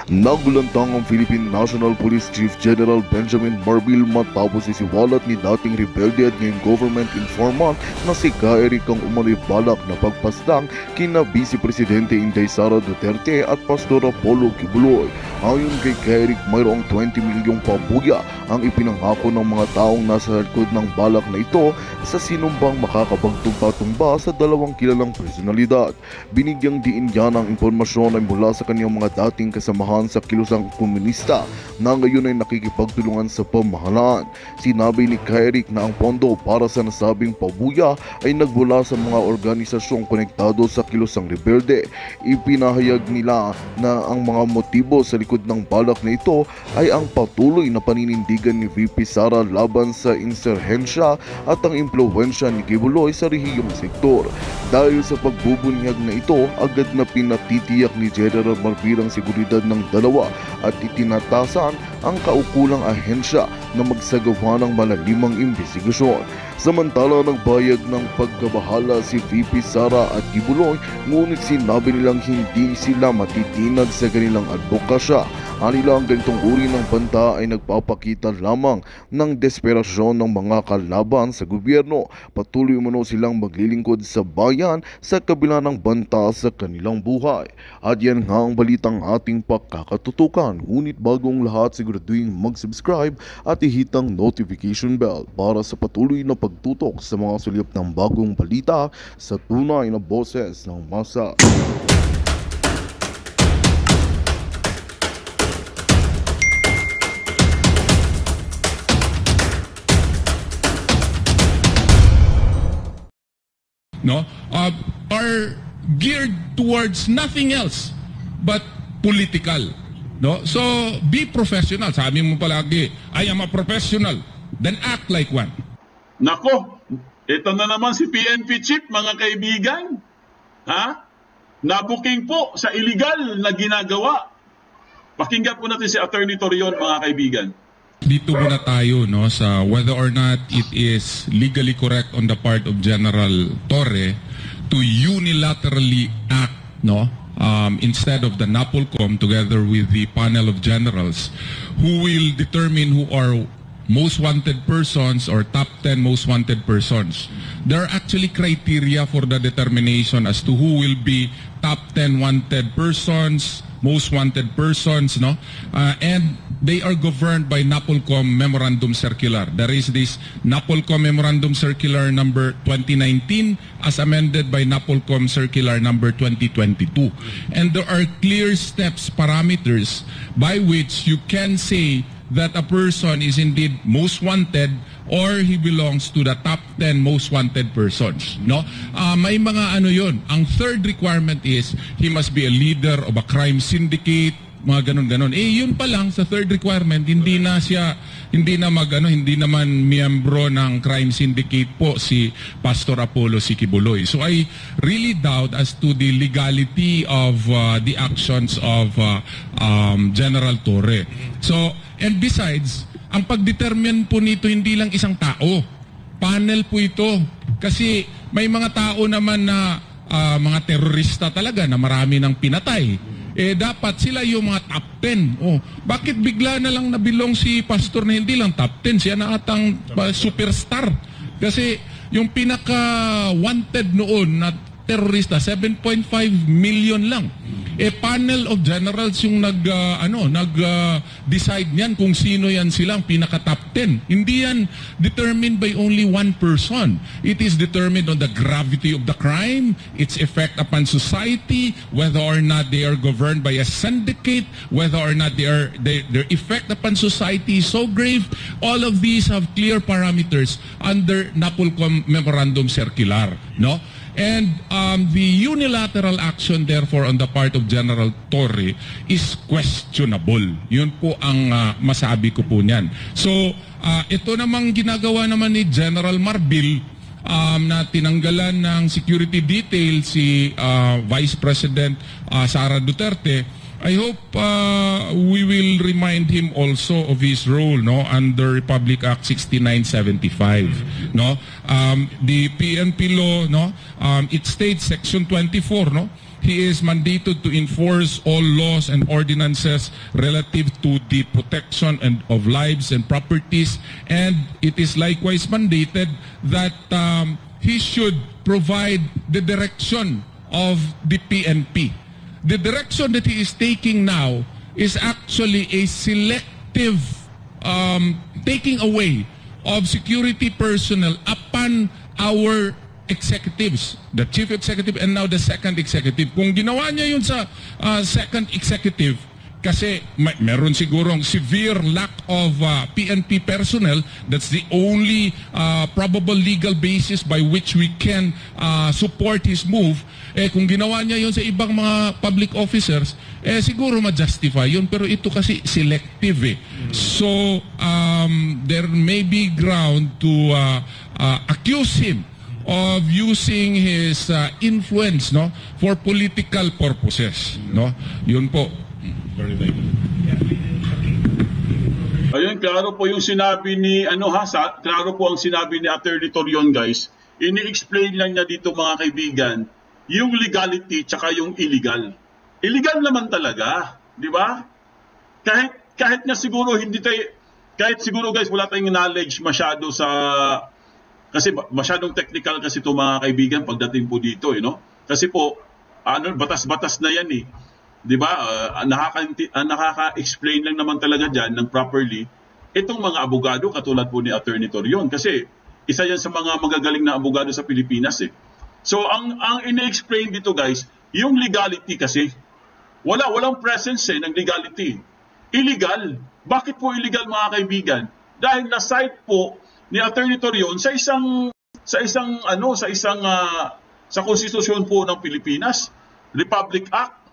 Naglantang ang Philippine National Police Chief General Benjamin Marbil matapos isiwalat ni dating rebelde at ngayong government informant na si Ka-Eric ang umano'y balak na pagpaslang kina Vice Presidente Inday Sara Duterte at Pastor Apollo Kibuloy. Ayon kay Ka-Eric, mayroong 20 milyong pabuya ang ipinangako ng mga taong nasa likod ng balak na ito sa sinumbang makakapagtumpa-tumba sa dalawang kilalang personalidad. Binigyang diin yan ang impormasyon ay mula sa kanyang mga dating kasamahan sa kilusang komunista na ngayon ay nakikipagtulungan sa pamahalaan. Sinabi ni Ka-Eric na ang pondo para sa nasabing pabuya ay nagmula sa mga organisasyong konektado sa kilusang rebelde. Ipinahayag nila na ang mga motibo sa likod ng balak na ito ay ang patuloy na paninindigan ni VP Sara laban sa insurhensya at ang impluwensya ni Kibuloy sa rehiyong sektor. Dahil sa pagbubunyag na ito, agad na pinatitiyak ni General Marbil ang seguridad ng dalawa at itinatasan ang kaukulang ahensya na magsagawa ng malalimang imbestigasyon. Samantala, nagbayag ng pagkabahala si VP Sara at Kibuloy, ngunit sinabi nilang hindi sila matitinag sa kanilang advokasya. Anila ang ganitong uri ng banta ay nagpapakita lamang ng desperasyon ng mga kalaban sa gobyerno. Patuloy umano silang maglilingkod sa bayan sa kabila ng banta sa kanilang buhay. At yan nga ang balitang ating pakakatutukan. Ngunit bagong lahat, siguraduhin mag-subscribe at ihitang notification bell para sa patuloy na pagtutok sa mga sulyap ng bagong balita sa tunay na boses ng masa. Are geared towards nothing else but political. So be professional. Sabi mo palagi, I am a professional. Then act like one. Nako, ito na naman si PNP Chief, mga kaibigan. Nabuking po sa illegal na ginagawa. Pakinggan po natin si Attorney Torion, mga kaibigan. Dito muna tayo sa whether or not it is legally correct on the part of General Torre to unilaterally act instead of the NAPOLCOM together with the panel of generals who will determine who are most wanted persons or top 10 most wanted persons. There are actually criteria for the determination as to who will be top 10 wanted persons, most wanted persons, and they are governed by NAPOLCOM Memorandum Circular. There is this NAPOLCOM Memorandum Circular number 2019 as amended by NAPOLCOM Circular number 2022. And there are clear steps, parameters by which you can say that a person is indeed most wanted or he belongs to the top 10 most wanted persons. May mga yun. Ang third requirement is he must be a leader of a crime syndicate, mga ganon-ganon. Yun pa lang sa third requirement, hindi naman miyembro ng crime syndicate po si Pastor Apollo Kibuloy. So I really doubt as to the legality of the actions of General Torre. So, and besides, ang pagdetermine po nito hindi lang isang tao. Panel po ito. Kasi may mga tao naman na mga terorista talaga na marami ng pinatay. Dapat sila yung mga top 10. Bakit bigla na lang nabilong si Pastor na hindi lang top 10? Siya na atang superstar. Kasi yung pinaka-wanted noon na terorista, 7.5 million lang. Panel of generals yung nag-decide niyan kung sino yan silang pinaka-top 10. Hindi yan determined by only one person. It is determined on the gravity of the crime, its effect upon society, whether or not they are governed by a syndicate, whether or not their effect upon society is so grave. All of these have clear parameters under NAPOLCOM Memorandum Circular. And the unilateral action therefore on the part of General Torre is questionable. Yun po ang masabi ko po niyan. So ito namang ginagawa naman ni General Marbil na tinanggalan ng security detail si Vice President Sara Duterte. I hope we will remind him also of his role under Republic Act 6975. The PNP law, it states Section 24, he is mandated to enforce all laws and ordinances relative to the protection of lives and properties, and it is likewise mandated that he should provide the direction of the PNP. The direction that he is taking now is actually a selective taking away of security personnel upon our executives, the chief executive and now the second executive. Kung ginawa niya yun sa second executive, kasi meron sigurong severe lack of PNP personnel, that's the only probable legal basis by which we can support his move. Kung ginawa niya yun sa ibang mga public officers, siguro ma-justify yun, pero ito kasi selective. So there may be ground to accuse him of using his influence, no, for political purposes, no. Yun po. Ayun, klaro po yung sinabi ni klaro po ang sinabi ni Attorney Torion, guys. Ini-explain lang niya dito, mga kaibigan, yung legality tsaka yung illegal. Illegal naman talaga, di ba? Kahit nga siguro kahit siguro, guys, wala tayong knowledge masyado kasi masyadong technical kasi ito, mga kaibigan, pagdating po dito, Kasi po batas-batas na yan, eh. 'Di ba? Nakaka-explain lang naman talaga diyan ng properly itong mga abogado katulad po ni Attorney Torion, kasi isa yan sa mga magagaling na abogado sa Pilipinas, eh. So ang ine-explain dito, guys, yung legality kasi walang presence ng legality. Illegal. Bakit po illegal, mga kaibigan? Dahil na-cite po ni Attorney Torion sa konstitusyon po ng Pilipinas, Republic Act.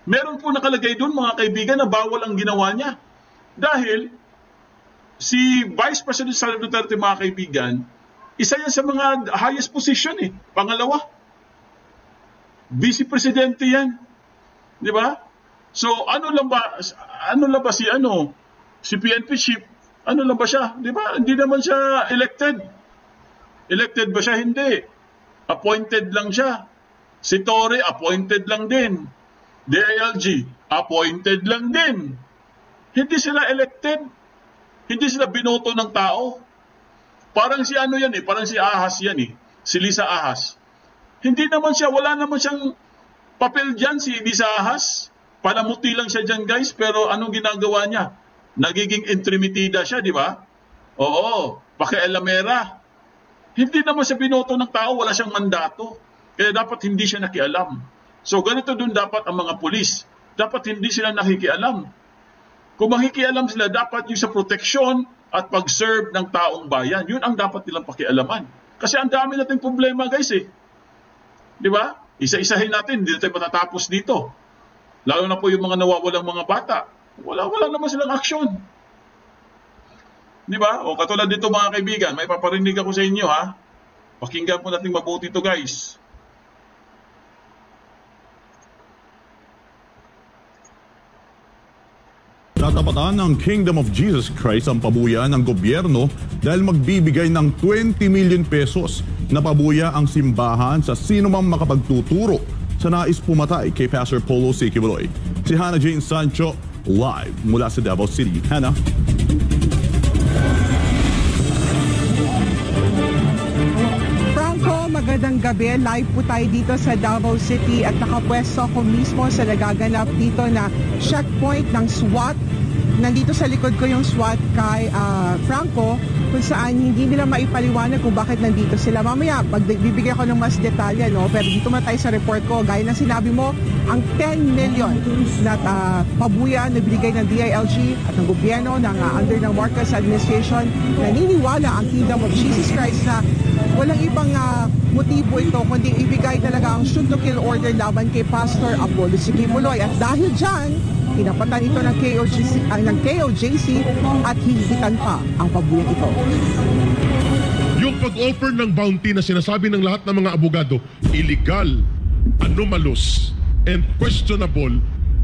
Meron po nakalagay doon, mga kaibigan, na bawal ang ginawa niya. Dahil si Vice President Sara Duterte, mga kaibigan, isa yan sa mga highest position, eh. Pangalawa. Vice Presidente yan. Di ba? So ano lang ba si PNP chief, ano lang ba siya? Di ba? Hindi naman siya elected. Elected ba siya? Hindi. Appointed lang siya. Si Torre, appointed lang din. DILG, appointed lang din. Hindi sila elected. Hindi sila binoto ng tao. Parang si parang si Ahas yan, eh. Si Lisa Ahas. Hindi naman siya, wala naman siyang papel dyan, si Lisa Ahas. Palamuti lang siya dyan, guys, pero anong ginagawa niya? Nagiging intrimitida siya, di ba? Oo, pakialamera. Hindi naman siya binoto ng tao, wala siyang mandato. Kaya dapat hindi siya nakialam. So ganito dun dapat ang mga pulis. Dapat hindi sila nakikialam. Kung makikialam sila, dapat yung sa proteksyon at pag-serve ng taong bayan. Yun ang dapat nilang pakialaman. Kasi ang dami nating problema, guys, eh. Di ba? Isa-isahin natin, hindi tayo matatapos dito. Lalo na po yung mga nawawalang mga bata. Wala naman silang aksyon. Di ba? O katulad dito, mga kaibigan, may paparinig ako sa inyo, ha? Pakinggan po natin mabuti ito, guys. Tatapatan ng Kingdom of Jesus Christ ang pabuya ng gobyerno dahil magbibigay ng 20 million pesos na pabuya ang simbahan sa sino mang makapagtuturo sa nais pumatay kay Pastor Polo C. Quiboloy. Si Hannah Jane Sancho, live mula sa Davao City. Hannah? Magandang gabi. Live po tayo dito sa Davao City at nakapwesto ako mismo sa nagaganap dito na checkpoint ng SWAT. Nandito sa likod ko yung SWAT kay Franco, kung saan hindi nila maipaliwanag kung bakit nandito sila. Mamaya, bibigyan ko ng mas detalye, no? Pero dito man tayo sa report ko, gaya ng sinabi mo, ang 10 million na pabuya na binigay ng DILG at ng gobyerno under ng Marcos administration, naniniwala ang Kingdom of Jesus Christ na walang ibang motibo ito, kundi ibigay talaga ang shoot to kill order laban kay Pastor Apollo C. Quiboloy. At dahil dyan, pinapatan ito ng KOJC at hinigitan pa ang pabuyang ito. Yung pag-offer ng bounty na sinasabi ng lahat ng mga abogado, illegal, anomalous, and questionable,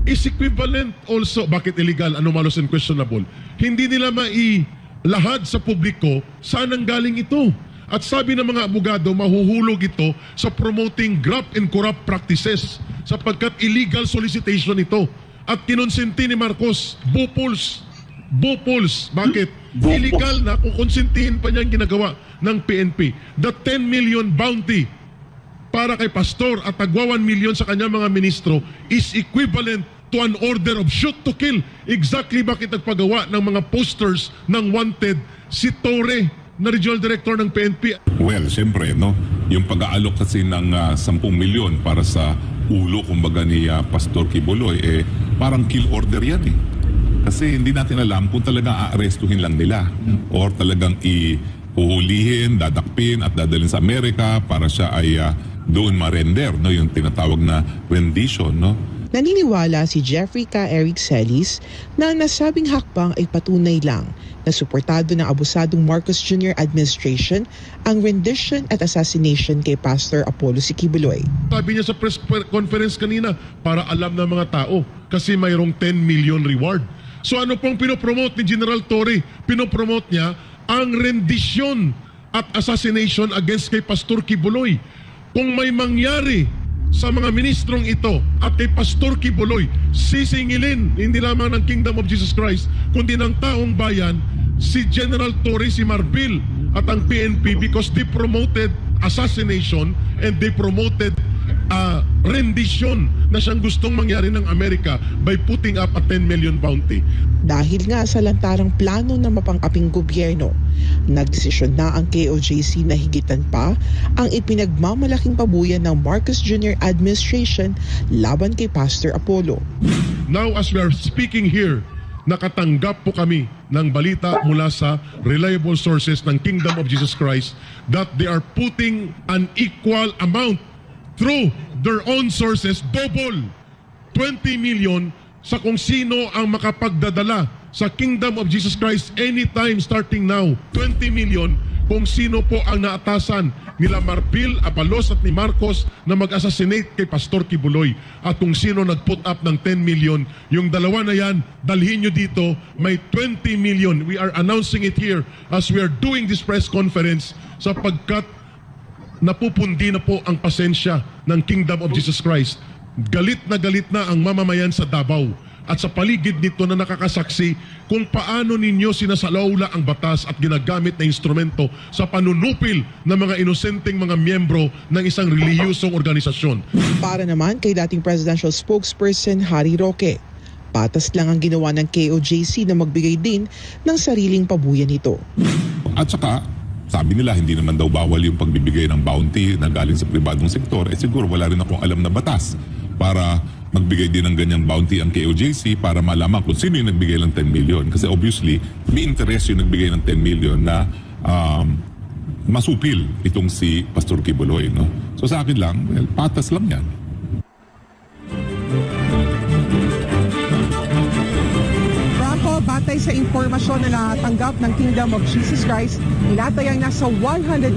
is equivalent also. Bakit illegal, anomalous, and questionable? Hindi nila mailahad sa publiko saan ang galing ito. At sabi ng mga abogado, mahuhulog ito sa promoting graft and corrupt practices sapagkat illegal solicitation ito. At kinonsinti ni Marcos, bupuls. Bakit? Illegal na kung konsintihin pa niya ang ginagawa ng PNP. The 10 million bounty para kay pastor at tagwa 1 million sa kanyang mga ministro is equivalent to an order of shoot to kill. Exactly bakit nagpagawa ng mga posters ng wanted si Torre na regional director ng PNP. Well, siyempre, no? Yung pag-aalok kasi ng 10 milyon para sa ulo, kumbaga ni Pastor Kibuloy, parang kill order yan eh. Kasi hindi natin alam kung talagang aarestuhin lang nila or talagang ihuhulihin, dadakpin at dadalhin sa Amerika para siya ay doon ma-render, no? Yung tinatawag na rendition, no? Naniniwala si Jeffrey K. Eric Celis na ang nasabing hakbang ay patunay lang na suportado ng abusadong Marcos Jr. administration ang rendition at assassination kay Pastor Apollo C. Kibuloy. Sabi niya sa press conference kanina, para alam ng mga tao kasi mayroong 10 million reward. So ano pong pinopromote ni General Torre? Pinopromote niya ang rendition at assassination against kay Pastor Kibuloy. Kung may mangyari sa mga ministrong ito at kay Pastor Kibuloy, sisingilin hindi lamang ng Kingdom of Jesus Christ kundi ng taong bayan si General Torre, si Marbil at ang PNP because they promoted assassination and they promoted rendition na siyang gustong mangyari ng Amerika by putting up a 10 million bounty. Dahil nga sa lantarang plano ng mapang-aping gobyerno, nagdesisyon na ang KOJC na higitan pa ang ipinagmamalaking pabuyan ng Marcos Jr. administration laban kay Pastor Apollo. Now as we are speaking here, nakatanggap po kami ng balita mula sa reliable sources ng Kingdom of Jesus Christ that they are putting an equal amount through their own sources, double 20 million sa kung sino ang makapagdadala sa Kingdom of Jesus Christ anytime starting now. 20 million kung sino po ang naatasan nila Marbil, Abalos at ni Marcos na mag-assassinate kay Pastor Kibuloy. At kung sino nag-put up ng 10 million, yung dalawa na yan, dalhin nyo dito, may 20 million. We are announcing it here as we are doing this press conference sapagkat napupundi na po ang pasensya ng Kingdom of Jesus Christ. Galit na ang mamamayan sa Davao at sa paligid nito na nakakasaksi kung paano ninyo sinasalaula ang batas at ginagamit na instrumento sa panunupil ng mga inosenteng mga miyembro ng isang relihiyosong organisasyon. Para naman kay dating presidential spokesperson Harry Roque, patas lang ang ginawa ng KOJC na magbigay din ng sariling pabuyan nito. At saka, sabi nila hindi naman daw bawal yung pagbibigay ng bounty na galing sa pribadong sektor. Siguro wala rin akong alam na batas para magbigay din ng ganyang bounty ang KOJC para malaman kung sino yung nagbigay ng 10 million. Kasi obviously, may interest yung nagbigay ng 10 million na masupil itong si Pastor Kibuloy. No? So sa akin lang, well, patas lang yan. Batay sa impormasyon na natanggap ng Kingdom of Jesus Christ, nilatayang nasa 150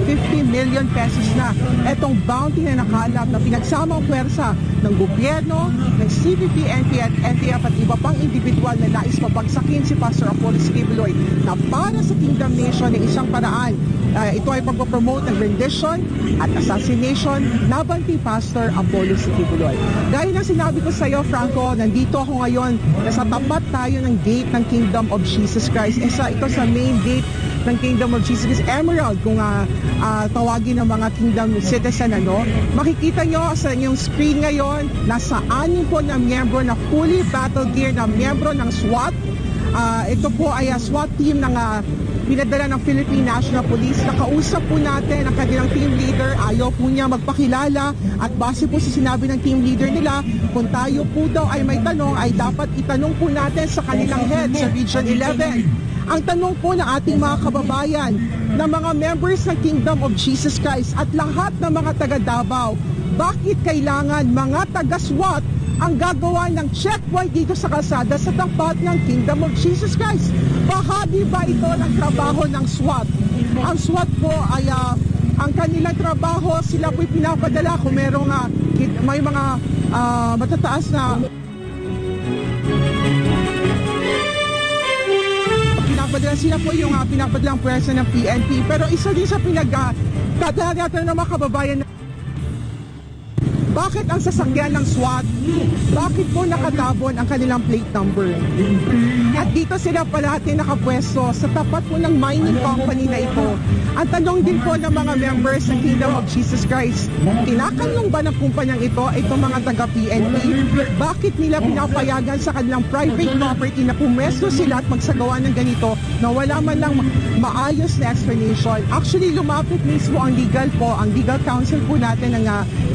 million pesos na itong bounty na nakalap na pinagsamang pwersa ng gobyerno, ng CBP, NPA at NTF at iba pang individual na nais mapagsakin si Pastor Apollo C. Kibuloy na para sa Kingdom Nation ng isang paraan. Ito ay pagpapromote ng rendition at assassination laban kay Pastor Apollo C. Kibuloy. Gaya ng sinabi ko sa iyo, Franco, nandito ako ngayon, nasa tapat tayo ng gate ng Kingdom of Jesus Christ. Ito sa main gate ng Kingdom of Jesus Christ, Emerald, kung tawagin ng mga Kingdom citizen. Makikita nyo sa inyong screen ngayon, nasa 6 po na miyembro na fully battle gear na miyembro ng SWAT. Ito po ay SWAT team ng pinadala ng Philippine National Police. Nakausap po natin ang kanilang team leader. Ayaw po niya magpakilala at base po sa sinabi ng team leader nila, kung tayo po daw ay may tanong, ay dapat itanong po natin sa kanilang head sa Region 11. Ang tanong po ng ating mga kababayan na mga members ng Kingdom of Jesus Christ at lahat ng mga taga Davao, bakit kailangan mga taga-SWAT ang gagawa ng checkpoint dito sa kalsada sa tapat ng Kingdom of Jesus Christ? Bahagi ba ito ng trabaho ng SWAT? Ang SWAT po ay ang kanilang trabaho, sila po'y pinapadala kung merong may mga matataas na pinapadala sila po yung pinapadlang pwersa ng PNP. Pero isa din sa tatalaga ng mga kababayan, bakit ang sasakyan ng SWAT, bakit po nakatabon ang kanilang plate number? At dito sila palati nakapwesto sa tapat po ng mining company na ito. Ang tanong din po ng mga members ng Kingdom of Jesus Christ, tinatanong ba ng kumpanyang ito, itong mga taga-PNP, bakit nila pinapayagan sa kanilang private property na pumwesto sila at magsagawa ng ganito na wala man lang maayos na explanation? Actually, lumapit mismo ang legal counsel po natin ng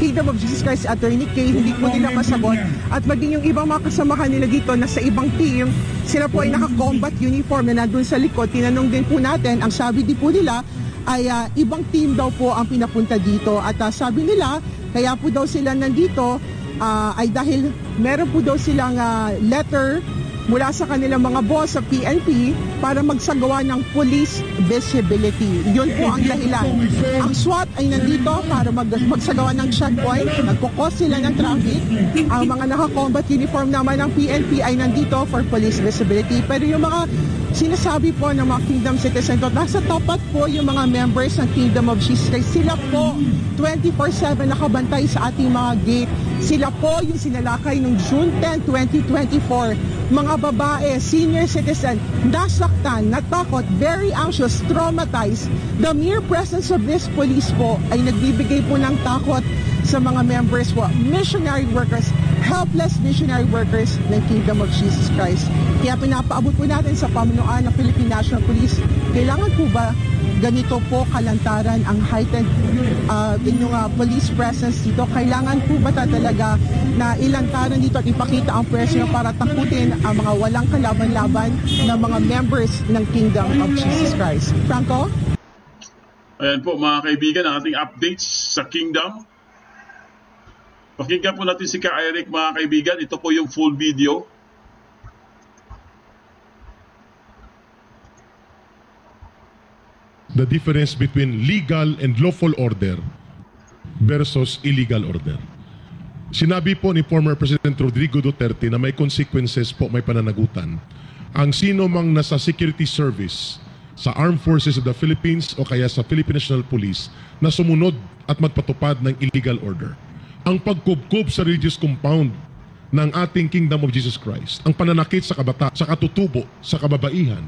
Kingdom of Jesus Christ, Attorney Kay, hindi po nila masagot. At maging yung ibang mga kasama nila dito na sa ibang team, sila po ay naka-combat uniform na nandun sa likod. Tinanong din po natin, ang sabi din po nila ay ibang team daw po ang pinapunta dito. At sabi nila, kaya po daw sila nandito ay dahil meron po daw silang letter mula sa kanilang mga boss sa PNP para magsagawa ng police visibility. Yun po ang dahilan. Ang SWAT ay nandito para magsagawa ng checkpoint, nagkukos sila ng traffic. Ang mga naka-combat uniform naman ng PNP ay nandito for police visibility. Pero yung mga sinasabi po ng mga Kingdom citizens, nasa tapat po yung mga members ng Kingdom of Jesus Christ. Sila po 24/7 nakabantay sa ating mga gate. Sila po yung sinalakay noong June 10, 2024. Mga babae, senior citizen, nasaktan, natakot, very anxious, traumatized. The mere presence of this police po ay nagbibigay po ng takot sa mga members po, missionary workers, helpless missionary workers ng Kingdom of Jesus Christ. Kaya pinapaabot po natin sa pamunuan ng Philippine National Police, kailangan po ba ganito po kalantaran ang heightened inyong police presence dito? Kailangan po ba talaga na ilantaran dito at ipakita ang presyo para takutin ang mga walang kalaban-laban ng mga members ng Kingdom of Jesus Christ? Franco? Ayan po mga kaibigan, ang ating updates sa Kingdom. Pakinggan po natin si Ka Eric mga kaibigan. Ito po yung full video. The difference between legal and lawful order versus illegal order. Sinabi po ni former President Rodrigo Duterte na may consequences po, may pananagutan. Ang sino mang nasa security service sa Armed Forces of the Philippines o kaya sa Philippine National Police na sumunod at magpatupad ng illegal order. Ang pagkubkob sa religious compound ng ating Kingdom of Jesus Christ, ang pananakit sa kabata, sa katutubo, sa kababaihan,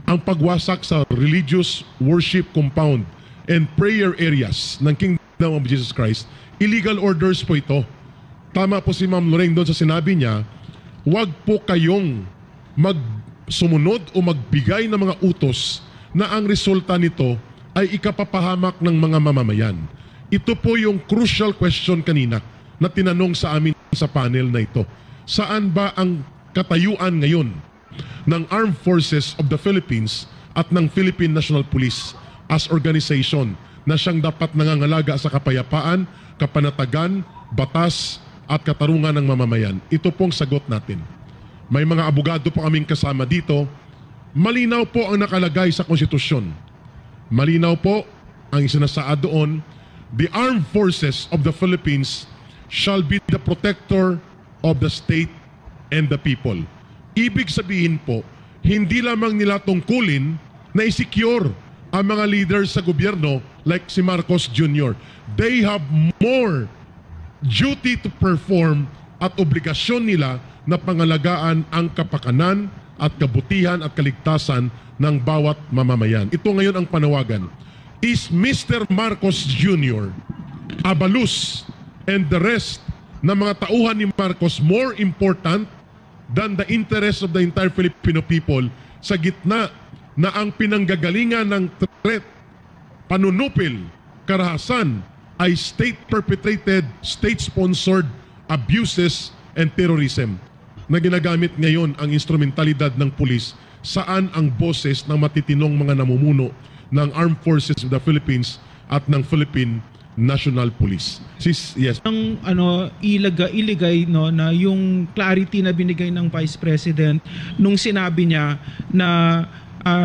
ang pagwasak sa religious worship compound and prayer areas ng Kingdom of Jesus Christ, illegal orders po ito. Tama po si Ma'am Lorraine doon sa sinabi niya, huwag po kayong magsumunod o magbigay ng mga utos na ang resulta nito ay ikapapahamak ng mga mamamayan. Ito po yung crucial question kanina na tinanong sa amin sa panel na ito. Saan ba ang katayuan ngayon ng Armed Forces of the Philippines at ng Philippine National Police as organization na siyang dapat nangangalaga sa kapayapaan, kapanatagan, batas at katarungan ng mamamayan? Ito pong sagot natin. May mga abogado po kaming kasama dito. Malinaw po ang nakalagay sa konstitusyon. Malinaw po ang isinasaad doon, the Armed Forces of the Philippines shall be the protector of the state and the people. Ibig sabihin po, hindi lamang nila tungkulin na i-secure ang mga leaders sa gobyerno like si Marcos Jr. They have more duty to perform at obligasyon nila na pangalagaan ang kapakanan at kabutihan at kaligtasan ng bawat mamamayan. Ito ngayon ang panawagan. Is Mr. Marcos Jr., Abalus, and the rest na mga tauhan ni Marcos more important than the interest of the entire Filipino people sa gitna na ang pinanggagalingan ng threat, panunupil, karahasan ay state-perpetrated, state-sponsored abuses and terrorism na ginagamit ngayon ang instrumentalidad ng pulis saan ang boses ng matitinong mga namumuno ng Armed Forces of the Philippines at ng Philippine National Police. Yes. Ang iligay no na yung clarity na binigay ng Vice President nung sinabi niya na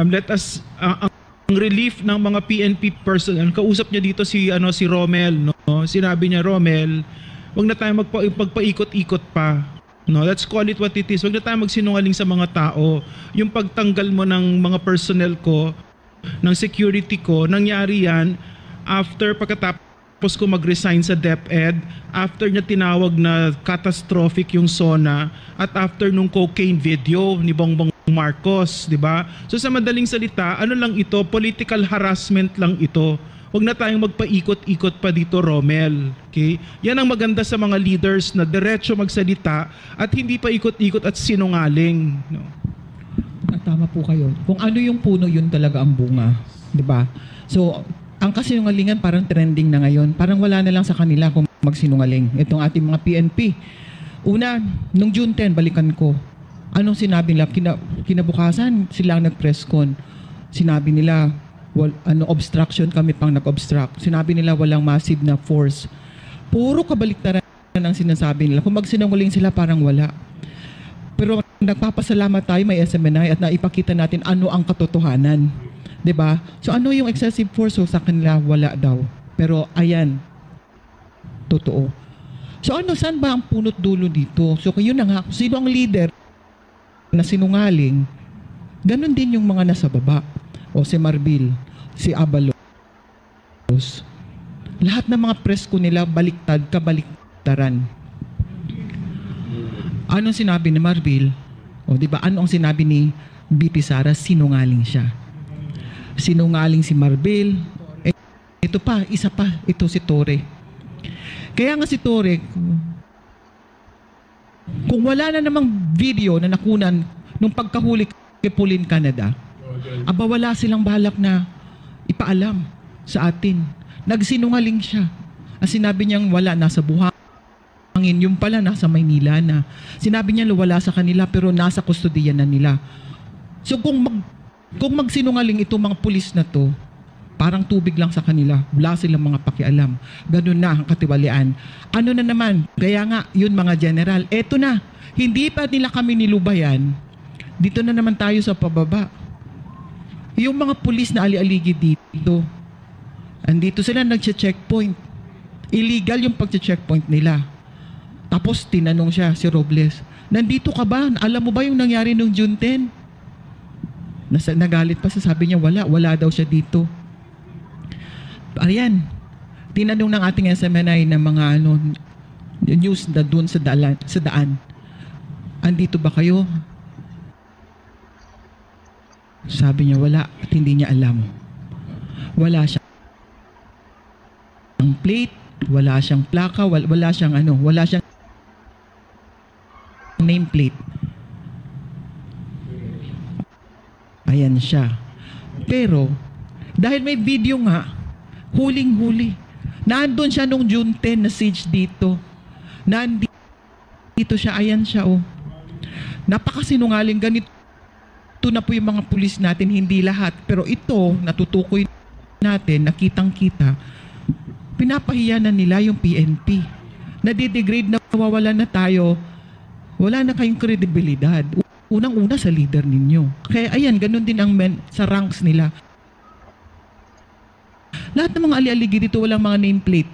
let us ang relief ng mga PNP personnel. Kausap niya dito si Romel no. Sinabi niya, Romel, wag na tayo magpaikot-ikot pa. No, let's call it what it is. Huwag na tayo magsinungaling sa mga tao. Yung pagtanggal mo ng mga personnel ko, ng security ko, nangyari yan pagkatapos ko mag-resign sa DepEd, after niya tinawag na catastrophic yung SONA, at after nung cocaine video ni Bongbong Marcos, di ba? So sa madaling salita, ano lang ito? Political harassment lang ito. Huwag na tayong magpaikot-ikot pa dito, Romel. Okay? Yan ang maganda sa mga leaders na diretso magsalita at hindi pa ikot-ikot at sinungaling. No? Tama po kayo. Kung ano yung puno, yun talaga ang bunga. Diba? So, ang kasinungalingan parang trending na ngayon. Parang wala na lang sa kanila kung magsinungaling. Itong ating mga PNP. Una, nung June 10, balikan ko. Anong sinabi nila? Kinabukasan, sila ang nag-press con. Sinabi nila, obstruction kami pang nag-obstruct. Sinabi nila walang massive na force. Puro kabaliktaran ang sinasabi nila. Kung magsinungaling sila, parang wala. Pero nagpapasalamat tayo, may SMNI at naipakita natin ano ang katotohanan. 'Di ba? So ano yung excessive force? So sa kanila, wala daw. Pero ayan, totoo. So ano, saan ba ang punot dulo dito? So yun na nga, sino ang leader na sinungaling? Ganon din yung mga nasa baba. O si Marbil, si Abalos. Lahat ng mga presko nila baliktad, kabaliktaran. Anong sinabi ni Marbil? O di ba, ano ang sinabi ni BP Sara? Sinungaling siya. Sinungaling si Marbil. Ito pa, isa pa, ito si Torre. Kaya nga si Torre, kung wala na namang video na nakunan nung pagkahuli kay Pauline Canada, aba wala silang balak na ipaalam sa atin. Nagsinungaling siya. Ang sinabi niyang wala, nasa buhangin. Yung pala, nasa Maynila na. Sinabi niya wala sa kanila pero nasa kustodiya na nila. So kung magsinungaling itong mga pulis na to, parang tubig lang sa kanila. Wala silang mga pakialam. Ganun na ang katiwalian. Ano na naman? Kaya nga, yun mga general. Eto na. Hindi pa nila kami nilubayan. Dito na naman tayo sa pababa. Yung mga pulis na ali-aligi dito, andito sila nag-checkpoint. Illegal yung pag-checkpoint nila. Tapos tinanong siya, si Robles, nandito ka ba? Alam mo ba yung nangyari nung June 10? Nagalit pa, sabi niya wala daw siya dito. Ayan, tinanong ng ating SMNI ng mga news na doon sa daan. Andito ba kayo? Sabi niya wala at hindi niya alam. Wala siyang plate, wala siyang plaka, wala siyang nameplate. Ayan siya. Pero dahil may video nga, huling-huli. Nandun siya nung June 10 na siege dito. Nandito siya, ayan siya oh. Napakasinungaling, ganito na po yung mga pulis natin, hindi lahat. Pero ito, natutukoy natin, nakitang-kita, pinapahiya na nila yung PNP. Nadidegrade na, mawawalan na tayo, wala na kayong kredibilidad. Unang-una sa leader ninyo. Kaya ayan, ganun din ang sa ranks nila. Lahat ng mga ali-aligi dito, walang mga nameplate.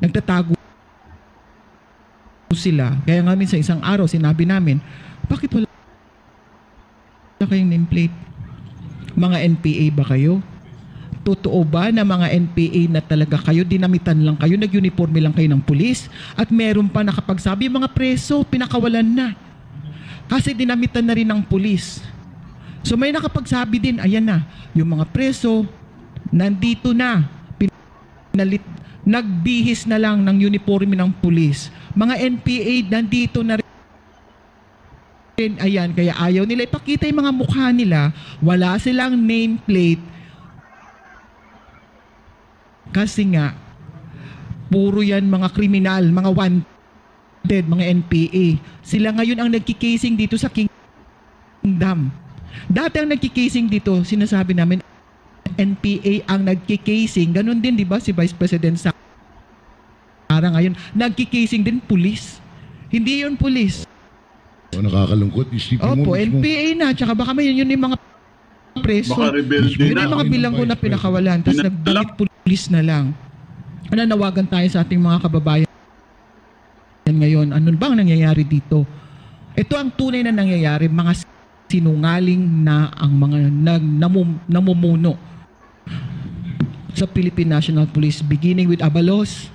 Nagtatago sila. Kaya nga minsan isang araw, sinabi namin, bakit wala kayong nameplate? Mga NPA ba kayo? Totoo ba na mga NPA na talaga kayo, dinamitan lang kayo, nag-uniforme lang kayo ng pulis, at meron pa nakapagsabi, mga preso, pinakawalan na. Kasi dinamitan na rin ng pulis. So may nakapagsabi din, ayan na, yung mga preso, nandito na, nagbihis na lang ng uniforme ng pulis. Mga NPA, nandito na rin. Ayan, kaya ayaw nila ipakita yung mga mukha nila, wala silang nameplate. Kasi nga, puro yan mga kriminal, mga wanted, mga NPA. Sila ngayon ang nagkikasing dito sa Kingdom. Dati ang nagkikasing dito, sinasabi namin, NPA ang nagkikasing. Ganon din, di ba, si Vice President Sara ngayon, nagkikasing din pulis. Hindi yun pulis. Nakakalungkot, isipin mo. Opo, NPA na, tsaka baka may yun yung mga preso. Baka rebelde Yun na. yung mga bilanggo na pinakawalan. Tapos nagdalit pulis na lang. Nananawagan tayo sa ating mga kababayan ngayon. Ano bang nangyayari dito? Ito ang tunay na nangyayari, mga sinungaling na ang mga namumuno sa Philippine National Police, beginning with Abalos,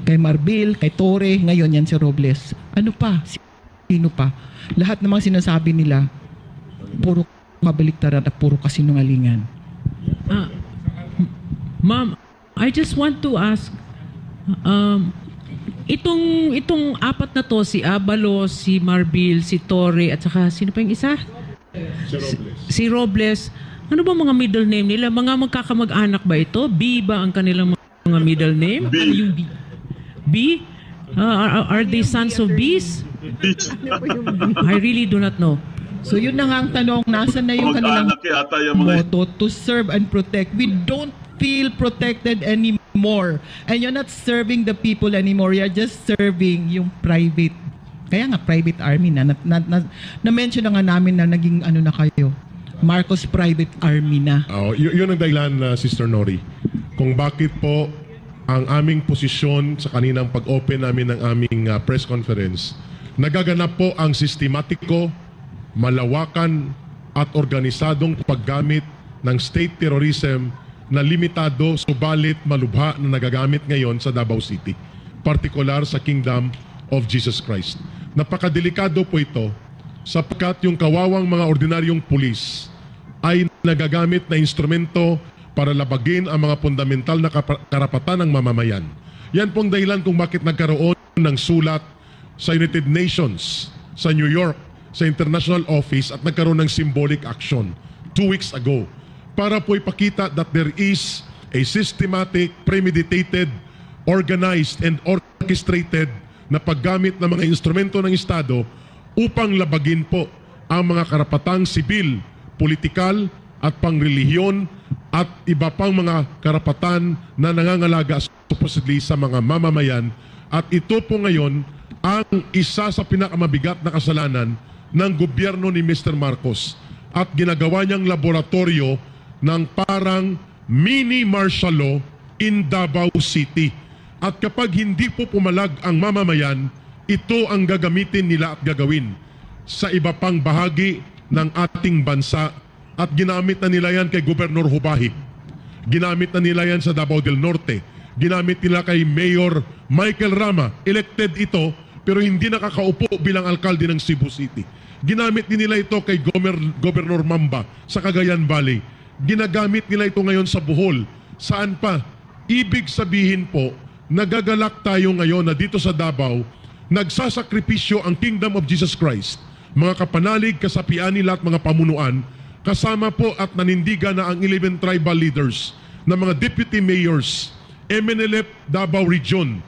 kay Marbil, kay Torre, ngayon yan si Robles. Ano pa? Sino pa? Lahat ng mga sinasabi nila, puro kabaliktaran at puro kasinungalingan. Ma'am, I just want to ask, itong apat na to, si Abalos, si Marbil, si Torre, at saka sino pa yung isa? Si Robles. Ano ba mga middle name nila? Mga magkakamag-anak ba ito? B ba ang kanilang mga middle name? Ano yung B? B? Are they sons of bees? I really do not know. So yun na nga ang tanong, nasan na yung kanilang motto? To serve and protect. We don't feel protected anymore. And you're not serving the people anymore. You're just serving yung private. Kaya nga private army na. Na-mention na nga namin na naging ano na kayo. Marcos Private Army na. Yun ang dahilan, Sister Nori, kung bakit po ang aming posisyon sa kaninang pag-open namin ng aming press conference, nagaganap po ang sistematiko, malawakan at organisadong paggamit ng state terrorism na limitado subalit malubha na nagagamit ngayon sa Davao City, partikular sa Kingdom of Jesus Christ. Napakadelikado po ito sapagkat yung kawawang mga ordinaryong pulis ay nagagamit na instrumento para labagin ang mga fundamental na karapatan ng mamamayan. Yan pong dahilan kung bakit nagkaroon ng sulat sa United Nations, sa New York, sa International Office at nagkaroon ng symbolic action 2 weeks ago para po ipakita that there is a systematic, premeditated, organized, and orchestrated na paggamit ng mga instrumento ng Estado upang labagin po ang mga karapatang sibil, politikal at pangrelihiyon at iba pang mga karapatan na nangangalaga supposedly sa mga mamamayan. At ito po ngayon ang isa sa pinakamabigat na kasalanan ng gobyerno ni Mr. Marcos at ginagawa niyang laboratorio ng parang mini martial law in Davao City. At kapag hindi po pumalag ang mamamayan, ito ang gagamitin nila at gagawin sa iba pang bahagi ng ating bansa. At ginamit na nila yan kay Gobernador Hubahi. Ginamit na nila yan sa Davao del Norte. Ginamit nila kay Mayor Michael Rama. Elected ito pero hindi nakakaupo bilang alkalde ng Cebu City. Ginamit din nila ito kay Gobernador Mamba sa Cagayan Valley. Ginagamit nila ito ngayon sa Bohol. Saan pa? Ibig sabihin po, nagagalak tayo ngayon na dito sa Davao, nagsasakripisyo ang Kingdom of Jesus Christ. Mga kapanalig, kasapian nila at mga pamunuan, kasama po at nanindigan na ang 11 tribal leaders na mga deputy mayors, MNLF Davao Region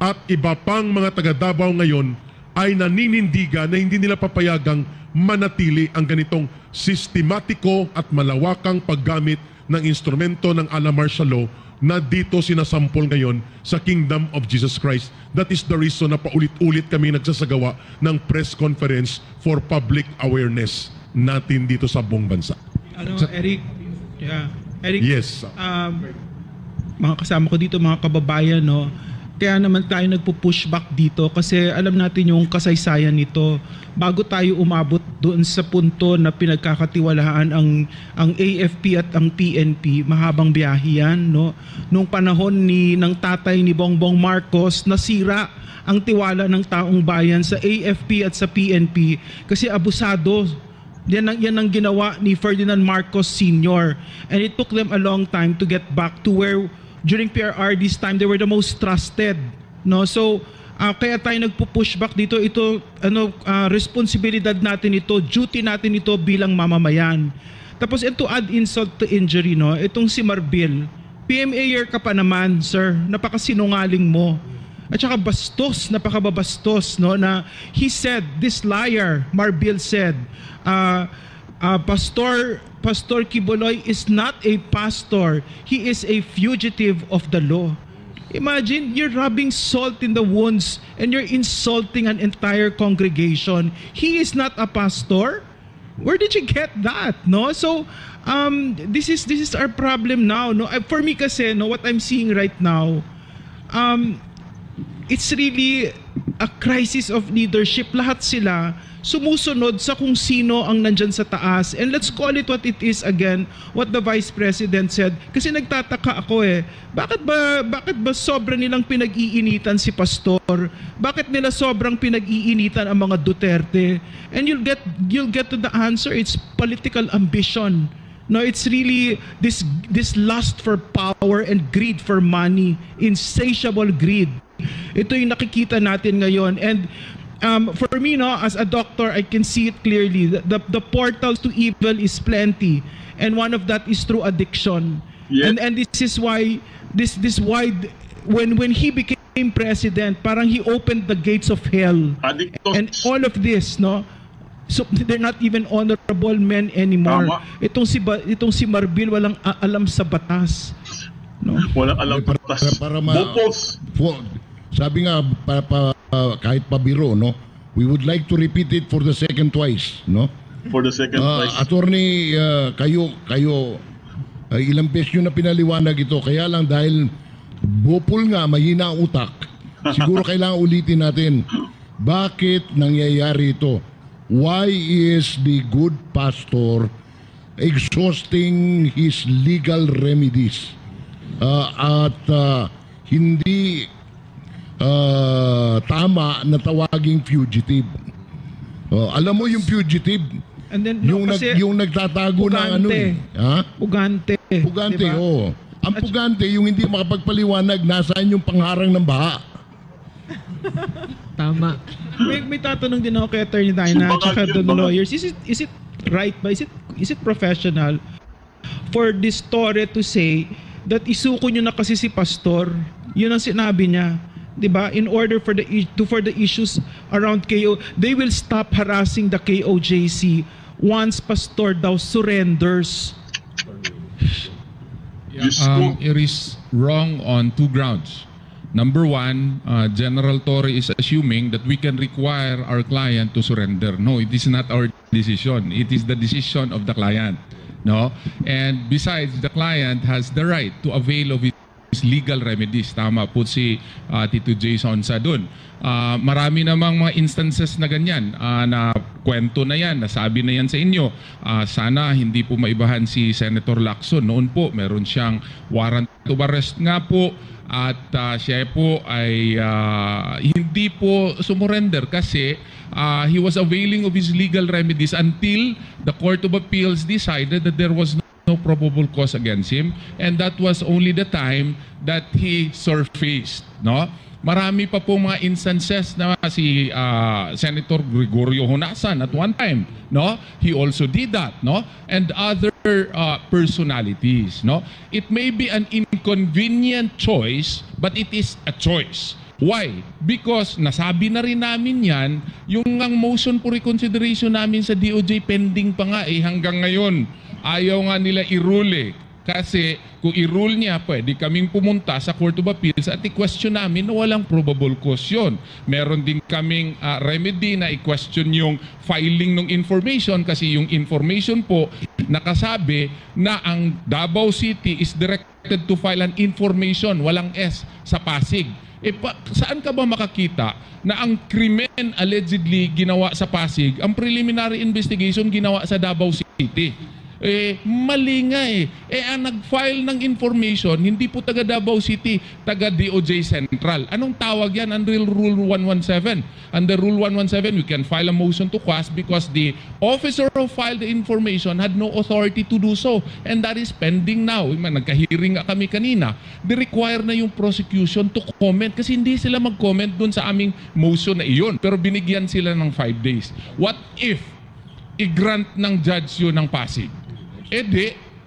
at iba pang mga taga Davao ngayon ay naninindigan na hindi nila papayagang manatili ang ganitong sistematiko at malawakang paggamit ng instrumento ng ala martial law na dito sinasampol ngayon sa Kingdom of Jesus Christ. That is the reason na paulit-ulit kami nagsasagawa ng press conference for public awareness natin dito sa buong bansa. Eric? Eric, yes. Mga kasama ko dito, mga kababayan, no? Kaya naman tayo nagpo-pushback dito kasi alam natin yung kasaysayan nito. Bago tayo umabot doon sa punto na pinagkakatiwalaan ang AFP at ang PNP, mahabang biyahe yan, no? Nung panahon ng tatay ni Bongbong Marcos, nasira ang tiwala ng taong bayan sa AFP at sa PNP kasi abusado. Yan ang ginawa ni Ferdinand Marcos Sr. And it took them a long time to get back to where during PRR this time they were the most trusted, no? So kaya tayo nagpo-pushback dito. Ito responsibilidad natin ito, duty natin ito bilang mamamayan. Tapos to add insult to injury, no? Itong si Marbil, PMA ka pa naman, sir. Napakasinungaling mo. At saka bastos, napakababastos, no? Na he said, this liar, Marbil said, Pastor Quiboloy is not a pastor. He is a fugitive of the law. Imagine, you're rubbing salt in the wounds and you're insulting an entire congregation. He is not a pastor? Where did you get that? No? So, this is our problem now. No? For me kasi, no, what I'm seeing right now, it's really a crisis of leadership. Lahat sila sumusunod sa kung sino ang nandyan sa taas. And let's call it what it is again, what the Vice President said. Kasi nagtataka ako bakit ba sobra nilang pinag-iinitan si Pastor? Bakit nila sobrang pinag-iinitan ang mga Duterte? And you'll get to the answer. It's political ambition. No, it's really this lust for power and greed for money, insatiable greed. Ito yung nakikita natin ngayon. And for me, no, as a doctor, I can see it clearly. The portals to evil is plenty, and one of that is through addiction. Yeah. And this is why when he became president, parang he opened the gates of hell. And all of this, no. So they're not even honorable men anymore. Itong si Marbil walang alam sa batas. No? Walang alam sa batas. Sabi nga kahit pabiro, no? We would like to repeat it for the second twice, no? For the second twice. Attorney, kayo ilang beses nyo na pinaliwanag ito, kaya lang dahil bopol nga, mahina ang utak, siguro kailangan ulitin natin. Bakit nangyayari ito? Why is the good pastor exhausting his legal remedies at hindi tama na tawaging fugitive? Alam mo yung fugitive? And then, yung nagtatago ng ano Pugante. Pugante, diba? Oh. Ang pugante, yung hindi makapagpaliwanag nasaan yung pangharang ng baha. Tama. May tatanong din ako kay Attorney Dina at saka the lawyers. Is it right ba? Is it professional for this Torre to say that isuko nyo na kasi si Pastor? Yun ang sinabi niya. Diba? In order for the issues around KO, they will stop harassing the KOJC once Pastor daw surrenders. It is wrong on two grounds. Number one, General Torre is assuming that we can require our client to surrender. No, it is not our decision. It is the decision of the client. No? And besides, the client has the right to avail of his legal remedies. Tama po si Tito Jason sa dun. Marami namang mga instances na ganyan, na kwento na yan, nasabi na yan sa inyo. Sana hindi po maibahan si Senator Lacson. Noon po, meron siyang warrant of arrest nga po, at siya po ay hindi po sumurrender kasi he was availing of his legal remedies until the Court of Appeals decided that there was no probable cause against him, and that was only the time that he surfaced, no? Marami pa po mga instances na si Senator Gregorio Honasan at one time, no? He also did that, no? And other personalities, no? It may be an inconvenient choice, but it is a choice. Why? Because nasabi na rin namin yan, yung ang motion for reconsideration namin sa DOJ pending pa nga hanggang ngayon. Ayaw nga nila i-rule kasi kung i-rule niya, pwede kaming pumunta sa Court of Appeals at i-question namin na walang probable cause yun. Meron din kaming remedy na i-question yung filing ng information kasi yung information po nakasabi na ang Davao City is directed to file an information, walang S, sa Pasig. Saan ka ba makakita na ang krimen allegedly ginawa sa Pasig, ang preliminary investigation ginawa sa Davao City? Mali nga ang nag-file ng information, hindi po taga Davao City, taga DOJ Central. Anong tawag yan? Under Rule 117. Under Rule 117, we can file a motion to quash because the officer who filed the information had no authority to do so. And that is pending now. Nagka-hearing kami kanina. They require na yung prosecution to comment kasi hindi sila mag-comment dun sa aming motion na iyon. Pero binigyan sila ng 5 days. What if i-grant ng judge yun ng Pasig?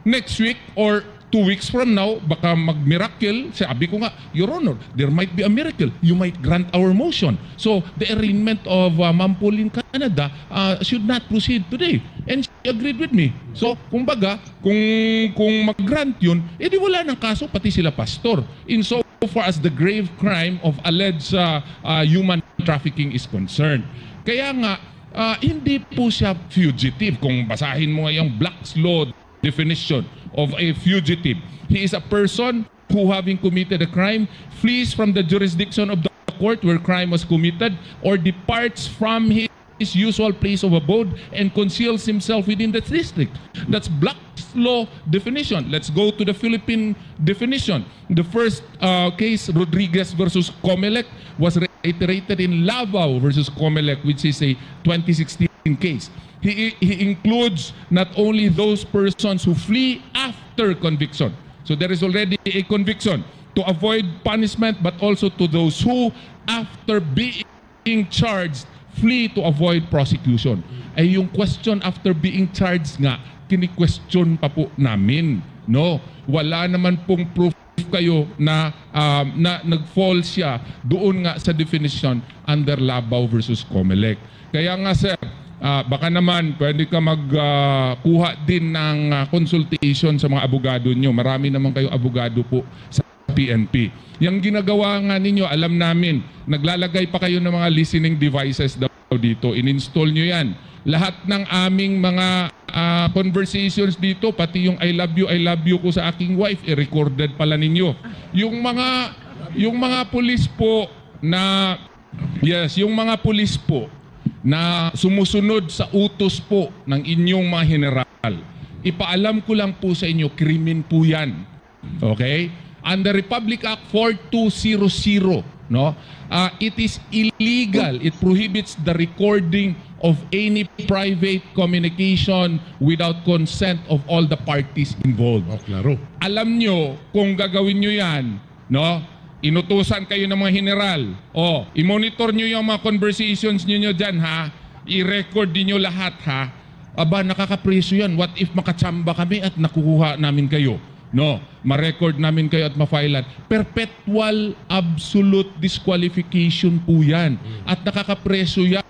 Next week or 2 weeks from now, baka mag-miracle. Sabi ko nga, Your Honor, there might be a miracle. You might grant our motion. So, the arraignment of Ma'am Pauline Canada should not proceed today. And she agreed with me. So, kumbaga, kung mag-grant yun, edi wala ng kaso, pati sila pastor. In so far as the grave crime of alleged human trafficking is concerned. Kaya nga, hindi po siya fugitive. Kung basahin mo ngayong Black's Law definition of a fugitive, he is a person who, having committed a crime, flees from the jurisdiction of the court where crime was committed, or departs from his usual place of abode and conceals himself within the district. That's Black's Law definition. Let's go to the Philippine definition. The first case, Rodriguez versus Comelec, was reiterated in Lavao versus Comelec, which is a 2016 case. He includes not only those persons who flee after conviction. So there is already a conviction to avoid punishment, but also to those who, after being charged, flee to avoid prosecution. Ay yung question after being charged nga, kini-question pa po namin. No? Wala naman pong proof kayo na nag-fall siya doon nga sa definition under Lavao versus Comelec. Kaya nga sir, baka naman pwede ka magkuha din ng consultation sa mga abogado nyo. Marami naman kayo abogado po sa PNP. Yung ginagawa nga ninyo, alam namin, naglalagay pa kayo ng mga listening devices daw dito. In-install nyo yan. Lahat ng aming mga conversations dito, pati yung I love you ko sa aking wife, recorded pala ninyo. Yung mga pulis po na, yung mga pulis po na sumusunod sa utos po ng inyong mga general, ipaalam ko lang po sa inyo, krimen po yan. Okay? Under Republic Act 4200, no? It is illegal. It prohibits the recording of any private communication without consent of all the parties involved. Oh, klaro. Alam nyo, kung gagawin nyo yan, no? Inutusan kayo ng mga general. I-monitor nyo yung mga conversations nyo dyan, ha? I-record din nyo lahat, ha? Aba, nakakapreso yan. What if makatsamba kami at nakukuha namin kayo? No, ma-record namin kayo at ma-filean. Perpetual absolute disqualification po yan. At nakakapreso yan.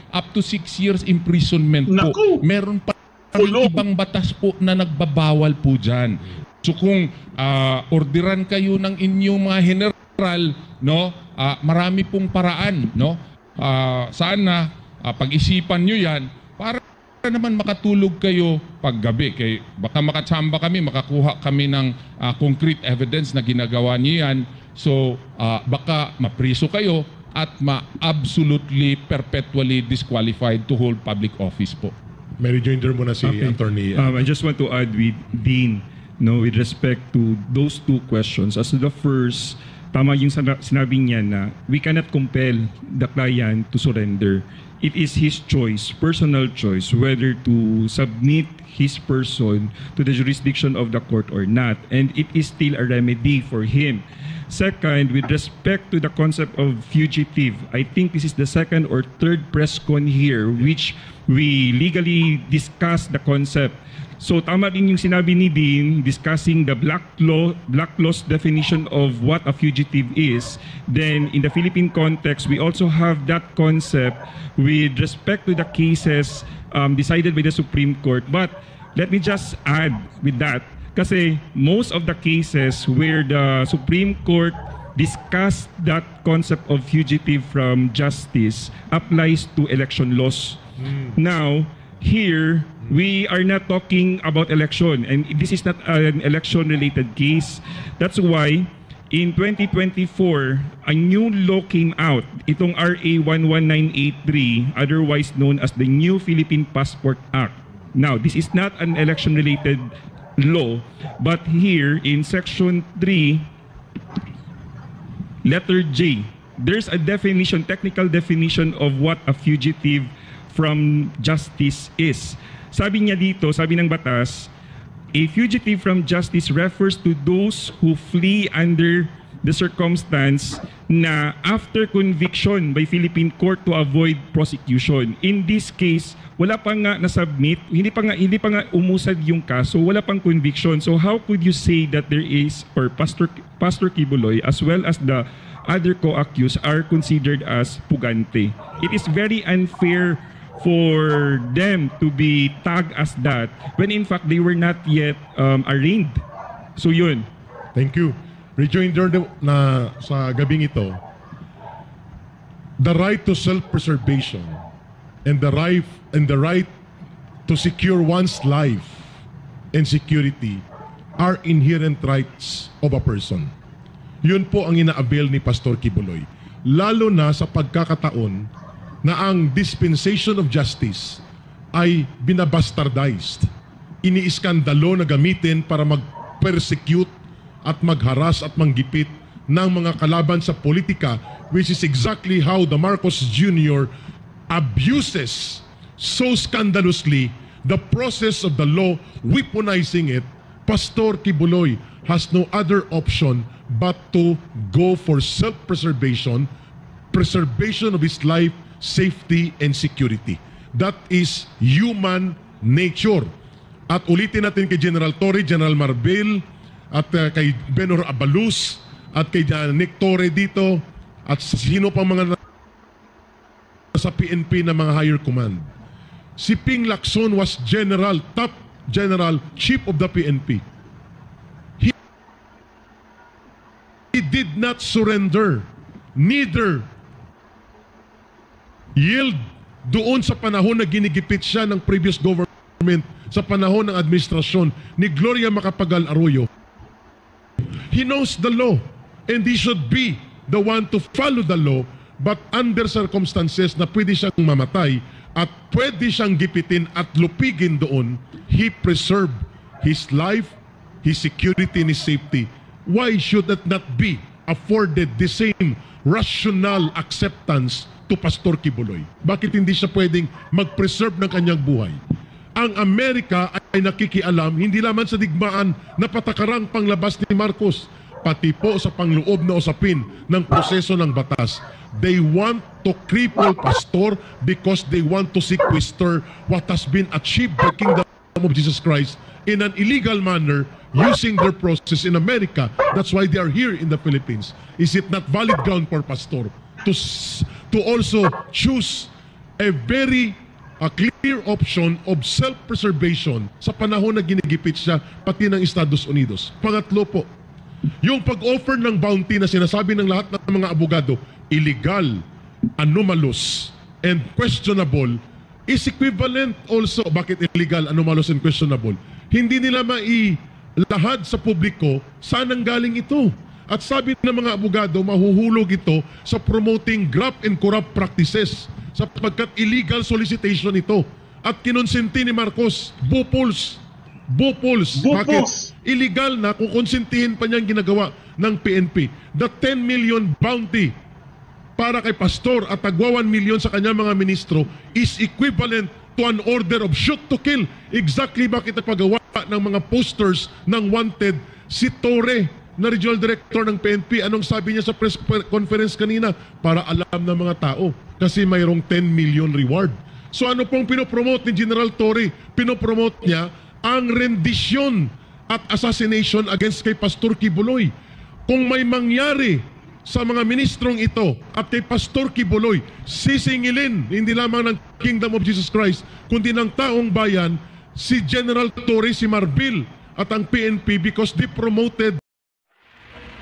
Up to 6 years imprisonment po. Naku! Meron pa ibang batas po na nagbabawal po dyan. So kung orderan kayo ng inyong mga general, no, marami pong paraan, no? Sana pag-isipan nyo yan para naman makatulog kayo paggabi. Kay baka makatsamba kami, makakuha kami ng concrete evidence na ginagawa niyo yan. So baka mapriso kayo at ma-absolutely perpetually disqualified to hold public office po. May rejoinder muna si Attorney. I just want to add with Dean, no, with respect to those two questions. As to the first, tama yung sinabi niya na we cannot compel the client to surrender. It is his choice, personal choice, whether to submit his person to the jurisdiction of the court or not. And it is still a remedy for him. Second, with respect to the concept of fugitive, I think this is the second or third press con here which we legally discuss the concept. So tama din yung sinabi ni Dean discussing the black law's definition of what a fugitive is. Then in the Philippine context, we also have that concept with respect to the cases decided by the Supreme Court. But let me just add with that, kasi most of the cases where the Supreme Court discussed that concept of fugitive from justice applies to election laws. Now, here, we are not talking about election, and this is not an election-related case. That's why, in 2024, a new law came out, itong RA 11983, otherwise known as the New Philippine Passport Act. Now, this is not an election-related law, but here, in Section 3, letter J, there's a definition, technical definition of what a fugitive from justice is. Sabi niya dito, sabi ng batas, a fugitive from justice refers to those who flee under the circumstance na after conviction by Philippine court to avoid prosecution. In this case, wala pa nga na-submit, hindi pa nga umusad yung kaso, wala pang conviction. So how could you say that there is, or Pastor Kibuloy as well as the other co-accused are considered as pugante? It is very unfair for them to be tagged as that when in fact they were not yet arraigned. So yun. Thank you. Rejoinder na sa gabing ito, the right to self-preservation and the right to secure one's life and security are inherent rights of a person. Yun po ang ina-avail ni Pastor Kibuloy. lalo na sa pagkakataon na ang dispensation of justice ay binabastardized. Iniiskandalo na gamitin para mag-persecute at magharas at manggipit ng mga kalaban sa politika, which is exactly how the Marcos Jr. abuses so scandalously the process of the law, weaponizing it. Pastor Kibuloy has no other option but to go for self-preservation, preservation of his life, safety, and security. That is human nature. At ulitin natin kay General Torre, General Marbil, at kay Benor Abalus, at kay Nick Torre dito, at sino pang mga sa PNP na mga higher command. Si Ping Lacson was general, top general, chief of the PNP. He did not surrender, neither yield doon sa panahon na ginigipit siya ng previous government sa panahon ng administrasyon ni Gloria Macapagal Arroyo. He knows the law and he should be the one to follow the law, but under circumstances na pwede siyang mamatay at pwede siyang gipitin at lupigin doon, he preserved his life, his security, and his safety. Why should that not be afforded the same rational acceptance to Pastor Kibuloy? Bakit hindi siya pwedeng mag-preserve ng kanyang buhay? Ang Amerika ay nakikialam hindi lamang sa digmaan na patakarang panglabas ni Marcos, pati po sa pangloob na usapin ng proseso ng batas. They want to cripple Pastor because they want to sequester what has been achieved by Kingdom of Jesus Christ in an illegal manner using their process in America. That's why they are here in the Philippines. Is it not valid ground for Pastor to also choose a very clear option of self-preservation sa panahon na ginigipit siya pati ng Estados Unidos? Pangatlo po, yung pag-offer ng bounty na sinasabi ng lahat ng mga abogado, illegal, anomalous, and questionable, is equivalent also. Bakit illegal, anomalous, and questionable? Hindi nila mailahad sa publiko saan ang galing ito. At sabi ng mga abogado, mahuhulog ito sa promoting graft and corrupt practices sapagkat illegal solicitation ito. At kinonsenti ni Marcos, Bupols. Bakit? Illegal na kung konsentihin pa niyang ginagawa ng PNP. The 10 million bounty para kay Pastor at tagwa 1 million sa kanyang mga ministro is equivalent to an order of shoot to kill. Exactly bakit nagpagawa ng mga posters ng wanted si Torre na regional director ng PNP. Anong sabi niya sa press conference kanina? Para alam ng mga tao kasi mayroong 10 million reward. So ano pong pinopromote ni General Torre? Pinopromote niya ang rendisyon at assassination against kay Pastor Kibuloy. Kung may mangyari sa mga ministrong ito at kay Pastor Kibuloy, sisingilin hindi lamang ng Kingdom of Jesus Christ, kundi ng taong bayan, si General Torre, si Marbil at ang PNP because they promoted.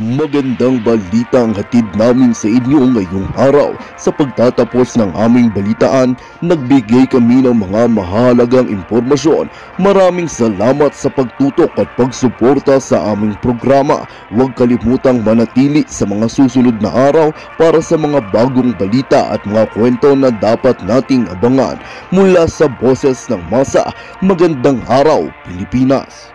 Magandang balita ang hatid namin sa inyo ngayong araw. Sa pagtatapos ng aming balitaan, nagbigay kami ng mga mahalagang impormasyon. Maraming salamat sa pagtutok at pagsuporta sa aming programa. Huwag kalimutang manatili sa mga susunod na araw para sa mga bagong balita at mga kwento na dapat nating abangan. Mula sa Boses ng Masa, magandang araw Pilipinas!